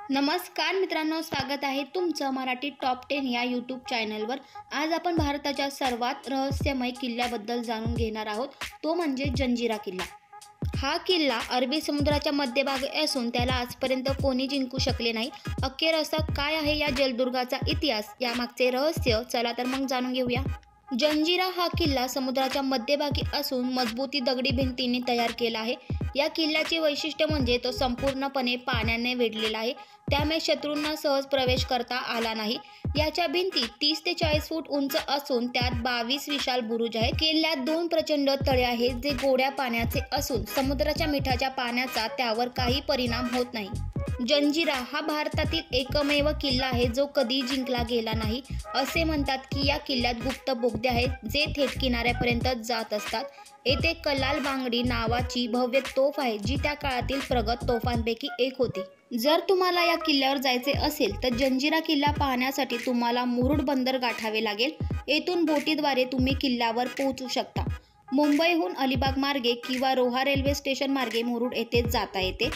नमस्कार मित्रांनो, स्वागत आहे तुमचं मराठी टॉप 10 या यूट्यूब चॅनलवर। आज आपण भारताच्या सर्वात रहस्यमय किल्ल्याबद्दल जाणून घेणार आहोत, तो म्हणजे जंजिरा किल्ला। हा किल्ला अरबी समुद्राच्या मध्यभागी असून त्याला आजपर्यंत कोणी जिंकू शकले नाही। अखेर असा काय आहे या जलदुर्गाचा इतिहास, यामागचे रहस्य, चला तर मग जाणून घेऊया। जंजिरा हा किल्ला समुद्राच्या मध्यभागी असून मजबूती दगडी भिंतींनी तयार केला आहे। या किल्ल्याचे वैशिष्ट्य म्हणजे तो संपूर्णपणे पाण्याने वेढलेला आहे, त्यामुळे शत्रूंना सहज प्रवेश करता आला नाही। याच्या भिंती 30 ते 40 फूट उंच असून त्यात 22 विशाल बुरुज आहेत। किल्ल्यात 2 प्रचंड तळे आहेत जे गोड्या पाण्याचे असून समुद्राच्या मिठाच्या पाण्याचा त्यावर काही परिणाम होत नाही। जंजिरा हा भारतातील एकमेव किल्ला आहे जो कधी जिंकला गेला नाही। असे म्हणतात की या किल्ल्यात गुप्त बोगदे आहेत जे थेट किनाऱ्यापर्यंत जात असतात। येथे कलाल बांगडी नावाची भव्य तोफ आहे जी त्या काळातील प्रगत तोफांपैकी एक होती। जर तुम्हाला या किल्ल्यावर जायचे असेल तर जंजिरा किल्ला पाहण्यासाठी तुम्हाला मुरुड बंदर गाठावे लागेल। येथून बोटीद्वारे तुम्ही किल्ल्यावर पोहोचू शकता। मुंबईहून अलिबाग मार्गे किंवा रोहा रेल्वे स्टेशन मार्गे मुरुड येथे जाता येते।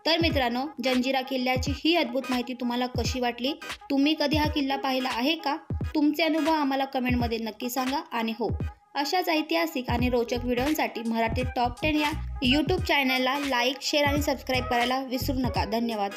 तर मित्रांनो, जंजिरा किल्ल्याची ही अद्भुत माहिती तुम्हाला कशी वाटली? तुम्ही कधी हा किल्ला पाहिला आहे का? तुमचे अनुभव आम्हाला कमेंटमध्ये नक्की सांगा। आणि हो, अशाच ऐतिहासिक आणि रोचक व्हिडिओंसाठी मराठी टॉप 10 या यूट्यूब चॅनलला लाईक, शेअर आणि सबस्क्राईब करायला विसरू नका। धन्यवाद।